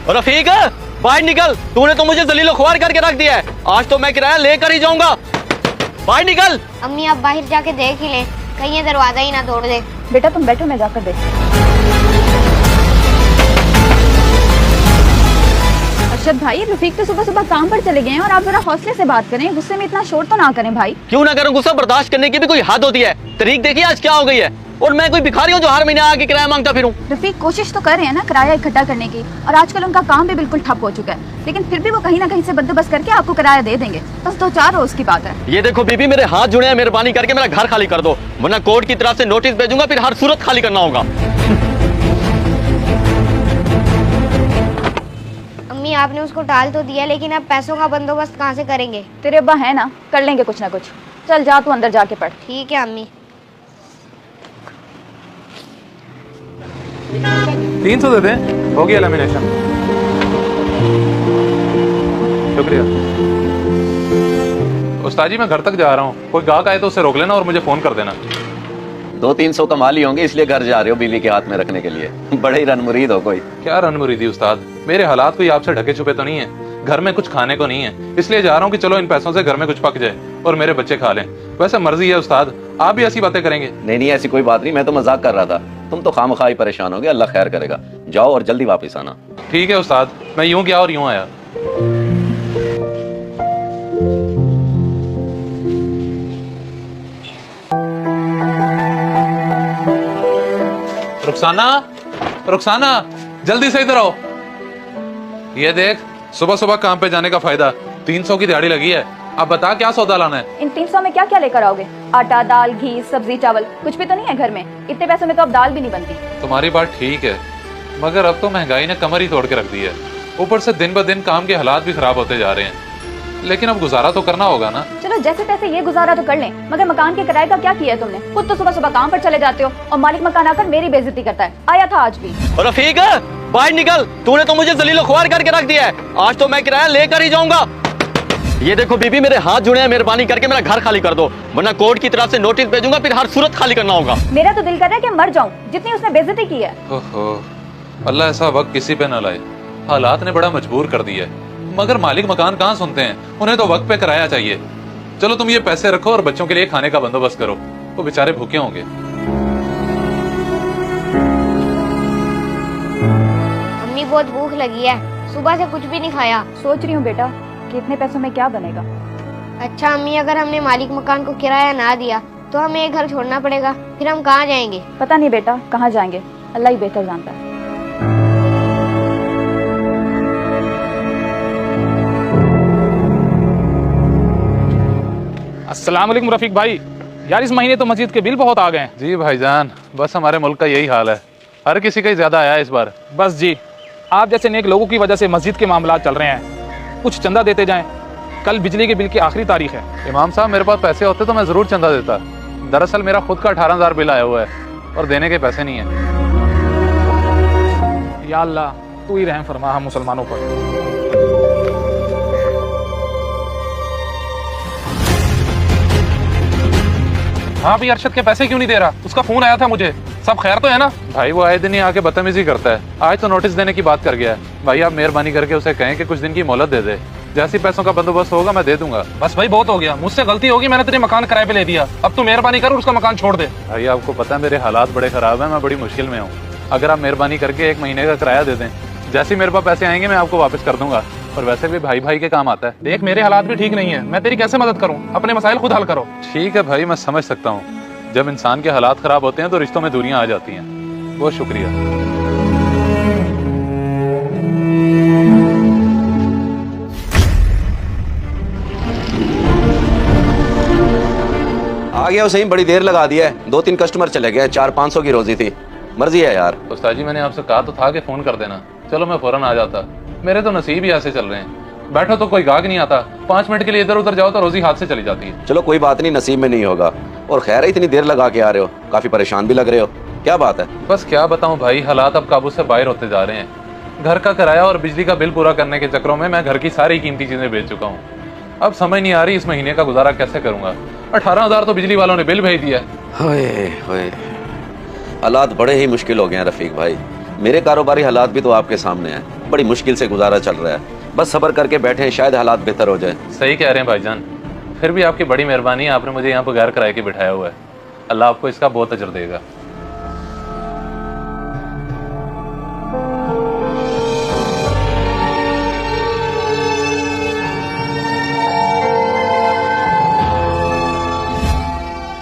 रफीक बाहर निकल, तूने तो मुझे जलीलो ख्वार करके रख दिया है। आज तो मैं किराया लेकर ही जाऊंगा। बाहर निकल। अम्मी आप बाहर जाके देख ही ले, कहीं ये दरवाजा ही ना तोड़ दे। बेटा तुम बैठो, मैं जाकर देख। अरशद भाई, रफीक तो सुबह सुबह काम पर चले गए हैं और आप जरा हौसले से बात करें, गुस्से में इतना शोर तो ना करें भाई। क्यों ना करूं, गुस्सा बर्दाश्त करने की भी कोई हद होती है। तरीक देखिए आज क्या हो गई है। और मैं कोई भिखारी हूँ जो हर महीने आके किराया मांगता फिरूं। रफीक कोशिश तो कर रहे हैं ना किराया इकट्ठा करने की, और आजकल उनका काम भी बिल्कुल ठप हो चुका है, लेकिन फिर भी वो कहीं ना कहीं से बंदोबस्त करके आपको किराया दे देंगे। बस 2-4 रोज की बात है। ये देखो बीबी, मेरे हाथ जुड़े हैं, मेहरबानी करके मेरा घर खाली कर दो, वरना कोर्ट की तरफ से नोटिस भेजूंगा, फिर हर सूरत खाली करना होगा। अम्मी आपने उसको टाल तो दिया, लेकिन अब पैसों का बंदोबस्त कहाँ से करेंगे? तेरे अब्बा है ना, कर लेंगे कुछ ना कुछ। चल जा तू अंदर जाके पढ़। ठीक है अम्मी। 300 दे दें, हो गया लेमिनेशन। शुक्रिया। उस्ताद जी मैं घर तक जा रहा हूँ, कोई गाहक आए तो उसे रोक लेना और मुझे फोन कर देना। 200-300 कमा ली होंगे, इसलिए घर जा रहे हो बीवी के हाथ में रखने के लिए। बड़े ही रनमुरीद हो कोई। क्या रनमुरीदी उस्ताद, मेरे हालात कोई आपसे ढके छुपे तो नहीं है। घर में कुछ खाने को नहीं है, इसलिए जा रहा हूँ कि चलो इन पैसों से घर में कुछ पक जाए और मेरे बच्चे खा लें। वैसे मर्जी है उस्ताद, आप भी ऐसी बातें करेंगे? नहीं ऐसी कोई बात नहीं, मैं तो मजाक कर रहा था। तुम तो खामखा ही परेशान हो गए, अल्लाह खैर करेगा। जाओ और जल्दी वापस आना। ठीक है उस्ताद, मैं यूं गया और यूं आया। रुखसाना, रुखसाना जल्दी से इधर आओ। ये देख, सुबह सुबह काम पे जाने का फायदा। 300 की दिहाड़ी लगी है, अब बता क्या सौदा लाना है? इन 300 में क्या क्या लेकर आओगे? आटा, दाल, घी, सब्जी, चावल, कुछ भी तो नहीं है घर में? इतने पैसों में तो अब दाल भी नहीं बनती। तुम्हारी बात ठीक है, मगर अब तो महंगाई ने कमर ही तोड़ के रख दी है। ऊपर से दिन ब दिन काम के हालात भी खराब होते जा रहे हैं, लेकिन अब गुजारा तो करना होगा ना। चलो जैसे तैसे ये गुजारा तो कर लें, मगर मकान के किराए का क्या किया है तुमने? खुद तो सुबह सुबह काम पर चले जाते हो और मालिक मकान आकर मेरी बेइज्जती करता है। आया था आज भी। रफीक बाहर निकल, तूने तो मुझे जलीलो ख्वार करके रख दिया है। आज तो मैं किराया लेकर ही जाऊंगा। ये देखो बीबी, मेरे हाथ जुड़े हैं, मेहरबानी करके मेरा घर खाली कर दो, वरना कोर्ट की तरफ से नोटिस भेजूंगा, फिर हर सूरत खाली करना होगा। मेरा तो दिल कर रहा है कि मर जाऊं, जितनी उसने बेइज्जती की है। ओहो, अल्लाह ऐसा वक्त किसी पे न लाए। हालात ने बड़ा मजबूर कर दिया है, मगर मालिक मकान कहाँ सुनते हैं, उन्हें तो वक्त पे किराया चाहिए। चलो तुम ये पैसे रखो और बच्चों के लिए खाने का बंदोबस्त करो, वो बेचारे भूखे होंगे। अम्मी बहुत भूख लगी है, सुबह से कुछ भी नहीं खाया। सोच रही हूँ बेटा कि इतने पैसों में क्या बनेगा। अच्छा अम्मी, अगर हमने मालिक मकान को किराया ना दिया तो हमें ये घर छोड़ना पड़ेगा, फिर हम कहाँ जाएंगे? पता नहीं बेटा कहाँ जाएंगे, अल्लाह ही बेहतर जानता है। अस्सलाम वालेकुम रफीक भाई, यार इस महीने तो मस्जिद के बिल बहुत आ गए हैं। जी भाईजान, बस हमारे मुल्क का यही हाल है, हर किसी का ही ज्यादा आया इस बार। बस जी, आप जैसे नेक लोगों की वजह से मस्जिद के मामला चल रहे हैं, कुछ चंदा देते जाएं। कल बिजली के बिल की आखिरी तारीख है। इमाम साहब मेरे पास पैसे होते तो मैं जरूर चंदा देता। दरअसल मेरा खुद का 18,000 बिल आया हुआ है और देने के पैसे नहीं है। या अल्लाह तू ही रहम फरमा हम मुसलमानों पर। हाँ भी, अरशद के पैसे क्यों नहीं दे रहा? उसका फोन आया था मुझे, सब खैर तो है ना? भाई वो आए दिन ही आके बदतमीजी करता है, आज तो नोटिस देने की बात कर गया है। भाई आप मेहरबानी करके उसे कहें कि कुछ दिन की मोहलत दे दे, जैसी पैसों का बंदोबस्त होगा मैं दे दूंगा। बस भाई बहुत हो गया, मुझसे गलती होगी, मैंने तेरे मकान किराए पे ले दिया, अब तू मेहरबानी कर और उसका मकान छोड़ दे। भाई आपको पता है मेरे हालात बड़े खराब हैं, मैं बड़ी मुश्किल में हूँ। अगर आप मेहरबानी करके 1 महीने का किराया दे दें, जैसे मेरे पास पैसे आएंगे मैं आपको वापस कर दूंगा। और वैसे भी भाई भाई के काम आता है। देख मेरे हालात भी ठीक नहीं है, मैं तेरी कैसे मदद करूं? अपने मसाइल खुद हल करो। ठीक है भाई, मैं समझ सकता हूँ, जब इंसान के हालात खराब होते हैं तो रिश्तों में दूरियां आ जाती हैं। बहुत शुक्रिया। आ गया सही, बड़ी देर लगा दिया है। 2-3 कस्टमर चले गए, 400-500 की रोजी थी। मर्जी है यार। उस्ताद जी मैंने आपसे कहा तो था कि फोन कर देना, चलो मैं फौरन आ जाता। मेरे तो नसीब ही ऐसे चल रहे हैं, बैठो तो कोई गाहक नहीं आता, 5 मिनट के लिए इधर उधर जाओ तो रोजी हाथ से चली जाती है। चलो कोई बात नहीं, नसीब में नहीं होगा। और खैर है, इतनी देर लगा के आ रहे हो, काफी परेशान भी लग रहे हो, क्या बात है? बस क्या बताऊं भाई, हालात अब काबू से बाहर होते जा रहे हैं। घर का किराया और बिजली का बिल पूरा करने के चक्करों में मैं घर की सारी कीमती चीजें बेच चुका हूँ। अब समझ नहीं आ रही इस महीने का गुजारा कैसे करूंगा। 18,000 तो बिजली वालों ने बिल भेज दिया। हाय हाय, हालात बड़े ही मुश्किल हो गए हैं रफीक भाई। मेरे कारोबारी हालात भी तो आपके सामने हैं, बड़ी मुश्किल से गुजारा चल रहा है, बस सब्र करके बैठे हैं, शायद हालात बेहतर हो जाए। सही कह रहे हैं भाईजान, फिर भी आपकी बड़ी मेहरबानी है, आपने मुझे यहाँ बगैर किराए के बिठाया हुआ है। अल्लाह आपको इसका बहुत अजर देगा।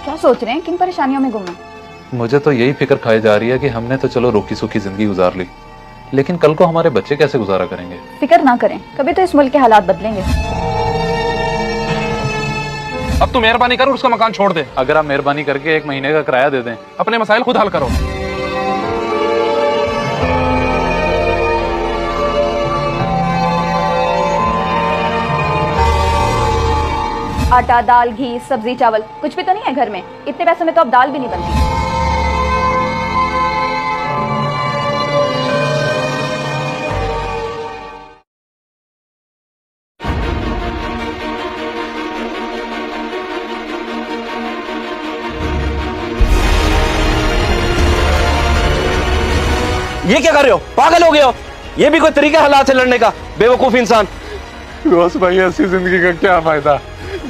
क्या सोच रहे हैं, किन परेशानियों में गुम हैं? मुझे तो यही फिक्र खाई जा रही है कि हमने तो चलो रोकी सूखी जिंदगी गुजार ली, लेकिन कल को हमारे बच्चे कैसे गुजारा करेंगे। फिक्र ना करें, कभी तो इस मुल्क के हालात बदलेंगे। अब तू मेहरबानी कर और उसका मकान छोड़ दे। अगर आप मेहरबानी करके 1 महीने का किराया दे दें। अपने मसाइल खुद हल करो। आटा, दाल, घी, सब्जी, चावल कुछ भी तो नहीं है घर में। इतने पैसों में तो अब दाल भी नहीं बनती। ये क्या कर रहे हो, पागल हो गए हो? ये भी कोई तरीका हालात से लड़ने का, बेवकूफ इंसान। रोज भाई ऐसी जिंदगी का क्या फायदा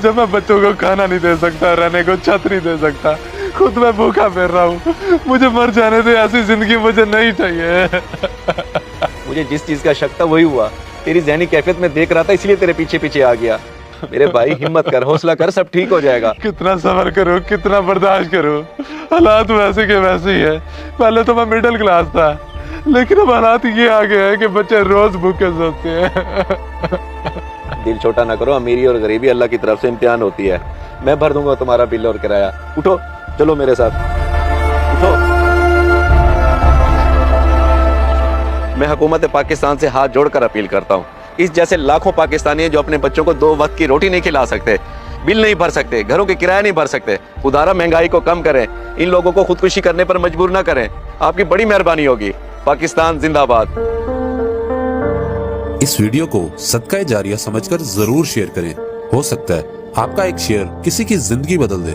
जब मैं बच्चों को खाना नहीं दे सकता, रहने को छत नहीं दे सकता, खुद मैं भूखा फिर रहा हूँ। मुझे मर जाने दे, ऐसी जिंदगी मुझे नहीं चाहिए। मुझे जिस चीज का शक था वही हुआ, तेरी ज़हनी कैफियत में देख रहा था, इसलिए तेरे पीछे पीछे आ गया। मेरे भाई हिम्मत कर, हौसला कर, सब ठीक हो जाएगा। कितना सब्र करूँ, कितना बर्दाश्त करूँ, हालात वैसे के वैसे ही है। पहले तो मैं मिडिल क्लास था, लेकिन अब हालात ये आ गए हैं कि बच्चे रोज भूखे सोते हैं। दिल छोटा ना करो, अमीरी और गरीबी अल्लाह की तरफ से इम्तिहान होती है। मैं भर दूंगा तुम्हारा बिल और किराया। उठो, चलो मेरे साथ, उठो। मैं हुकूमत पाकिस्तान से हाथ जोड़कर अपील करता हूँ, इस जैसे लाखों पाकिस्तानी हैं जो अपने बच्चों को 2 वक्त की रोटी नहीं खिला सकते, बिल नहीं भर सकते, घरों के किराया नहीं भर सकते। खुदारा महंगाई को कम करें, इन लोगों को खुदकुशी करने पर मजबूर ना करें। आपकी बड़ी मेहरबानी होगी। पाकिस्तान जिंदाबाद। इस वीडियो को सदका जारिया समझकर जरूर शेयर करें। हो सकता है आपका एक शेयर किसी की जिंदगी बदल दे।